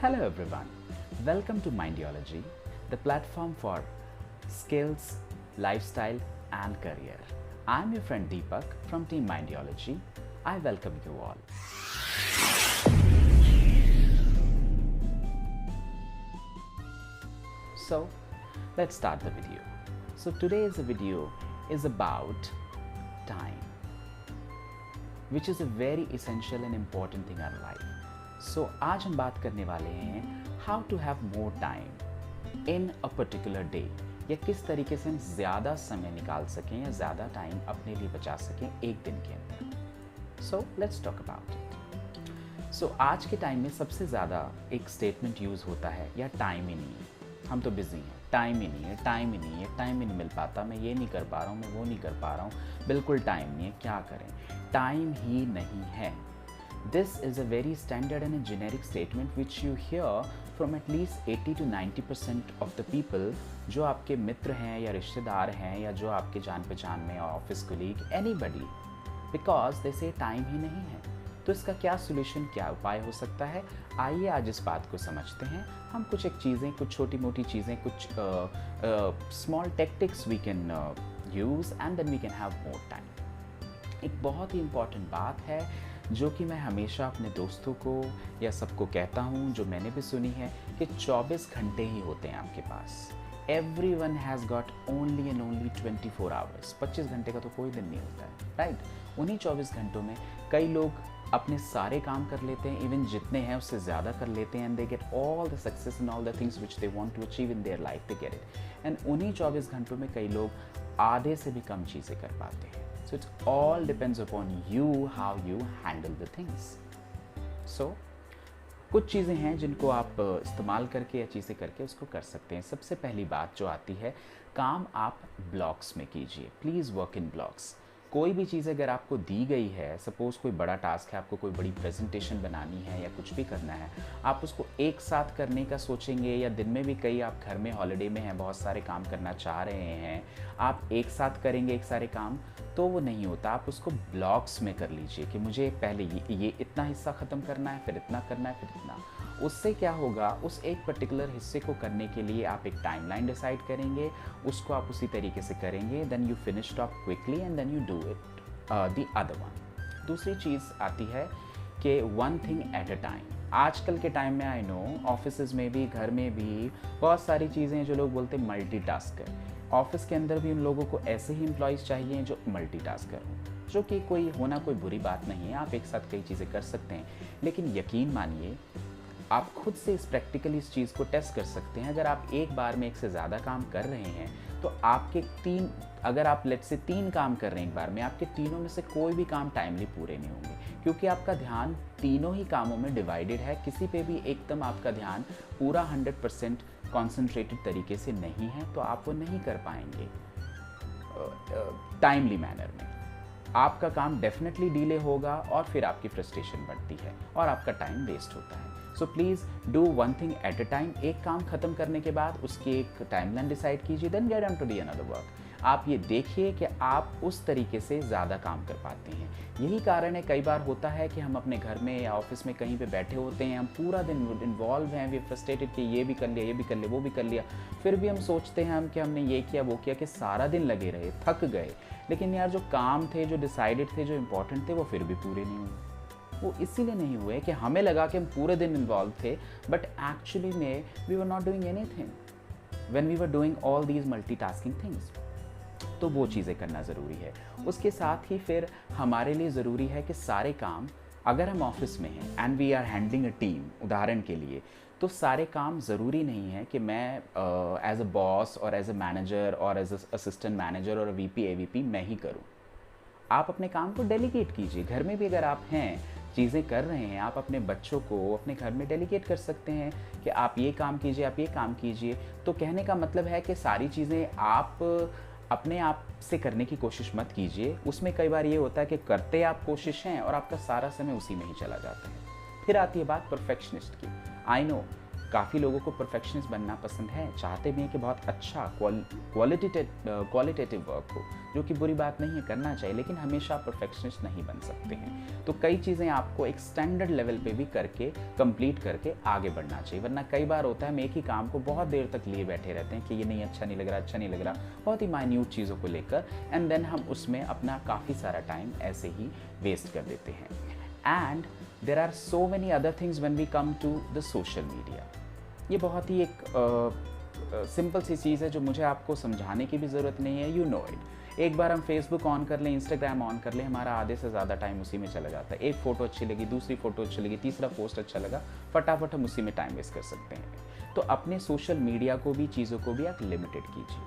Hello everyone, welcome to Mindiology, the platform for skills, lifestyle and career. I'm your friend Deepak from Team Mindiology. I welcome you all. So let's start the video. So today's video is about time, which is a very essential and important thing in our life. So आज हम बात करने वाले हैं how to have more time in a particular day, या किस तरीके से हम ज़्यादा समय निकाल सकें या ज़्यादा टाइम अपने लिए बचा सकें एक दिन के अंदर. So let's talk about it. So आज के टाइम में सबसे ज़्यादा एक स्टेटमेंट यूज़ होता है, या टाइम ही नहीं है, हम तो बिजी हैं, टाइम ही नहीं है, टाइम ही नहीं है, टाइम ही नहीं मिल पाता, मैं ये नहीं कर पा रहा हूँ, मैं वो नहीं कर पा रहा हूँ, बिल्कुल टाइम नहीं है, क्या करें, टाइम ही नहीं है. This is a very standard and a generic statement which you hear from at least 80 to 90% of the people जो आपके मित्र हैं या रिश्तेदार हैं या जो आपके जान पहचान में, office colleague, anybody, because they say time ही नहीं है. तो इसका क्या सोल्यूशन, क्या उपाय हो सकता है, आइए आज इस बात को समझते हैं. हम कुछ एक चीज़ें, कुछ छोटी मोटी चीज़ें, कुछ small tactics we can use and then we can have more time. एक बहुत ही इम्पॉर्टेंट बात है जो कि मैं हमेशा अपने दोस्तों को या सबको कहता हूँ, जो मैंने भी सुनी है, कि 24 घंटे ही होते हैं आपके पास. Everyone has got only and only 24 hours. 25 घंटे का तो कोई दिन नहीं होता है, राइट. उन्हीं 24 घंटों में कई लोग अपने सारे काम कर लेते हैं, इवन जितने हैं उससे ज़्यादा कर लेते हैं, and they get all the success and all the things which they want to achieve in their life, they get it. And उन्हीं 24 घंटों में कई लोग आधे से भी कम चीज़ें कर पाते हैं. So it all depends upon you, how you handle the things. So कुछ चीज़ें हैं जिनको आप इस्तेमाल करके या चीज़ें करके उसको कर सकते हैं. सबसे पहली बात जो आती है, काम आप ब्लॉक्स में कीजिए. Please work in blocks. कोई भी चीज़ अगर आपको दी गई है, सपोज़ कोई बड़ा टास्क है, आपको कोई बड़ी प्रेजेंटेशन बनानी है या कुछ भी करना है, आप उसको एक साथ करने का सोचेंगे, या दिन में भी कई आप घर में हॉलिडे में हैं, बहुत सारे काम करना चाह रहे हैं, आप एक साथ करेंगे एक सारे काम, तो वो नहीं होता. आप उसको ब्लॉक्स में कर लीजिए कि मुझे पहले ये इतना हिस्सा ख़त्म करना है, फिर इतना करना है, फिर इतना. उससे क्या होगा, उस एक पर्टिकुलर हिस्से को करने के लिए आप एक टाइमलाइन डिसाइड करेंगे, उसको आप उसी तरीके से करेंगे, then you finish it off quickly and then you do it the other one. दूसरी चीज़ आती है कि one thing at a time. आजकल के टाइम में आई नो ऑफिस में भी, घर में भी बहुत सारी चीज़ें हैं जो लोग बोलते हैं मल्टीटास्कर. ऑफिस के अंदर भी उन लोगों को ऐसे ही एम्प्लॉयज़ चाहिए जो मल्टीटास्कर हों, जो कि कोई बुरी बात नहीं है. आप एक साथ कई चीज़ें कर सकते हैं, लेकिन यकीन मानिए आप खुद से प्रैक्टिकली इस चीज़ को टेस्ट कर सकते हैं. अगर आप एक बार में एक से ज़्यादा काम कर रहे हैं तो आपके अगर आप लेट से 3 काम कर रहे हैं एक बार में, आपके तीनों में से कोई भी काम टाइमली पूरे नहीं होंगे, क्योंकि आपका ध्यान तीनों ही कामों में डिवाइडेड है. किसी पे भी एकदम आपका ध्यान पूरा 100% कॉन्सेंट्रेटेड तरीके से नहीं है, तो आप वो नहीं कर पाएंगे टाइमली मैनर में. आपका काम डेफिनेटली डिले होगा और फिर आपकी फ्रस्ट्रेशन बढ़ती है और आपका टाइम वेस्ट होता है. So please do one thing at a time. एक काम ख़त्म करने के बाद उसकी एक टाइमलाइन डिसाइड कीजिए, then get on to the another work. आप ये देखिए कि आप उस तरीके से ज़्यादा काम कर पाते हैं. यही कारण है, कई बार होता है कि हम अपने घर में या ऑफिस में कहीं पे बैठे होते हैं, हम पूरा दिन इन्वॉल्व हैं, वी फ्रस्ट्रेटेड कि ये भी कर लिया, ये भी कर लिया, वो भी कर लिया, फिर भी हम सोचते हैं कि हमने ये किया, वो किया, कि सारा दिन लगे रहे, थक गए, लेकिन यार जो काम थे, जो डिसाइडेड थे, जो इम्पोर्टेंट थे, वो फिर भी पूरे नहीं हुए. वो इसीलिए नहीं हुए कि हमें लगा कि हम पूरे दिन इन्वॉल्व थे, बट एक्चुअली में we were not doing anything when we were doing all these multitasking things. तो वो चीज़ें करना ज़रूरी है. उसके साथ ही फिर हमारे लिए ज़रूरी है कि सारे काम, अगर हम ऑफिस में हैं and we are handling a team, उदाहरण के लिए, तो सारे काम ज़रूरी नहीं है कि मैं एज अ बॉस और एज अ मैनेजर और एज अ असिस्टेंट मैनेजर और वीपी एवीपी मैं ही करूँ. आप अपने काम को डेलीगेट कीजिए. घर में भी अगर आप हैं, चीज़ें कर रहे हैं, आप अपने बच्चों को अपने घर में डेलीगेट कर सकते हैं कि आप ये काम कीजिए, आप ये काम कीजिए. तो कहने का मतलब है कि सारी चीज़ें आप अपने आप से करने की कोशिश मत कीजिए. उसमें कई बार ये होता है कि करते आप कोशिश हैं और आपका सारा समय उसी में ही चला जाता है. फिर आती है बात परफेक्शनिस्ट की. आई नो काफ़ी लोगों को परफेक्शनिस्ट बनना पसंद है, चाहते भी हैं कि बहुत अच्छा क्वालिटेटिव वर्क हो, जो कि बुरी बात नहीं है, करना चाहिए, लेकिन हमेशा परफेक्शनिस्ट नहीं बन सकते हैं। तो कई चीज़ें आपको एक स्टैंडर्ड लेवल पे भी करके कंप्लीट करके आगे बढ़ना चाहिए, वरना कई बार होता है हम एक ही काम को बहुत देर तक लिए बैठे रहते हैं कि ये नहीं अच्छा नहीं लग रहा, बहुत ही माइन्यूट चीज़ों को लेकर, एंड देन हम उसमें अपना काफ़ी सारा टाइम ऐसे ही वेस्ट कर देते हैं। And there are so many other things when we come to the social media. ये बहुत ही एक सिंपल सी चीज़ है जो मुझे आपको समझाने की भी ज़रूरत नहीं है, यू नो इट। एक बार हम फेसबुक ऑन कर लें, इंस्टाग्राम ऑन कर लें, हमारा आधे से ज़्यादा टाइम उसी में चला जाता है। एक फ़ोटो अच्छी लगी, दूसरी फ़ोटो अच्छी लगी, तीसरा पोस्ट अच्छा लगा, फटाफट हम उसी में टाइम वेस्ट कर सकते हैं। तो अपने सोशल मीडिया को भी, चीज़ों को भी आप लिमिटेड कीजिए,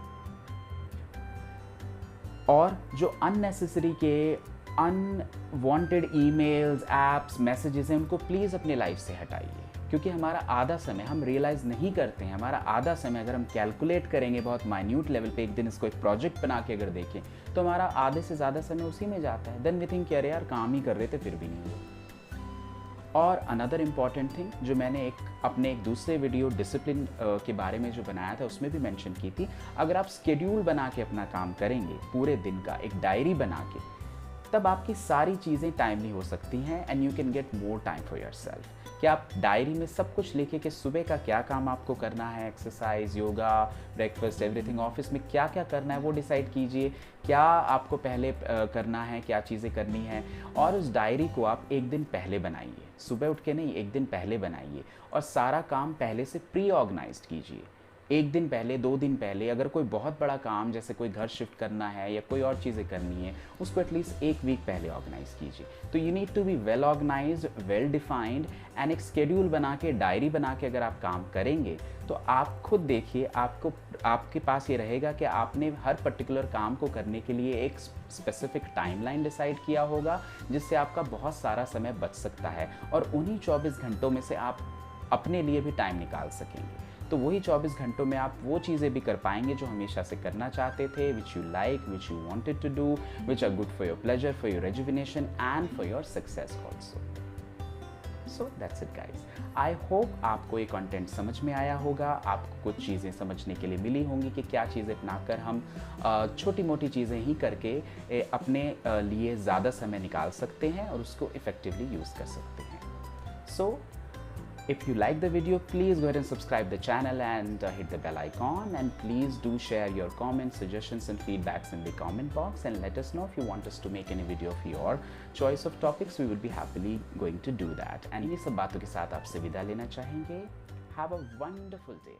और जो अननेसेसरी के अनवांटेड ईमेल्स, ऐप्स, मैसेजेस हैं, उनको प्लीज़ अपने लाइफ से हटाइए, क्योंकि हमारा आधा समय हम रियलाइज़ नहीं करते हैं। हमारा आधा समय अगर हम कैलकुलेट करेंगे बहुत माइन्यूट लेवल पे, एक दिन इसको एक प्रोजेक्ट बना के अगर देखें, तो हमारा आधे से ज़्यादा समय उसी में जाता है। देन वी थिंक कि अरे यार काम ही कर रहे थे फिर भी नहीं हुआ। और अनदर इम्पॉर्टेंट थिंग जो मैंने अपने एक दूसरे वीडियो डिसिप्लिन के बारे में जो बनाया था उसमें भी मेंशन की थी, अगर आप स्केड्यूल बना के अपना काम करेंगे, पूरे दिन का एक डायरी बना के, तब आपकी सारी चीज़ें टाइमली हो सकती हैं, and you can get more time for yourself. कि आप डायरी में सब कुछ लिखे कि सुबह का क्या काम आपको करना है, exercise, yoga, breakfast, everything, office में क्या क्या करना है वो डिसाइड कीजिए, क्या आपको पहले करना है, क्या चीज़ें करनी है, और उस डायरी को आप एक दिन पहले बनाइए, सुबह उठ के नहीं, एक दिन पहले बनाइए, और सारा काम पहले से प्री ऑर्गेनाइज्ड कीजिए। एक दिन पहले, 2 दिन पहले, अगर कोई बहुत बड़ा काम जैसे कोई घर शिफ्ट करना है या कोई और चीज़ें करनी है, उसको एटलीस्ट 1 वीक पहले ऑर्गेनाइज कीजिए। तो you need to be well organised, well defined, and एक स्केड्यूल बना के, डायरी बना के अगर आप काम करेंगे, तो आप खुद देखिए, आपके पास ये रहेगा कि आपने हर पर्टिकुलर काम को करने के लिए एक स्पेसिफिक टाइमलाइन डिसाइड किया होगा, जिससे आपका बहुत सारा समय बच सकता है, और उन्हीं 24 घंटों में से आप अपने लिए भी टाइम निकाल सकेंगे। तो वही 24 घंटों में आप वो चीज़ें भी कर पाएंगे जो हमेशा से करना चाहते थे, which you like, which you wanted to do, which are good for your pleasure, for your rejuvenation and for your success also. So that's it guys. I hope आपको ये कंटेंट समझ में आया होगा, आपको कुछ चीज़ें समझने के लिए मिली होंगी कि क्या चीज़ें अपनाकर हम छोटी मोटी चीज़ें ही करके अपने लिए ज़्यादा समय निकाल सकते हैं और उसको इफ़ेक्टिवली यूज़ कर सकते हैं। सो if you like the video, please go ahead and subscribe the channel and hit the bell icon, and please do share your comments, suggestions and feedbacks in the comment box, and let us know if you want us to make any video of your choice of topics. We would be happily going to do that. And ये सब बातों के साथ आपसे विदा लेना चाहेंगे। Have a wonderful day.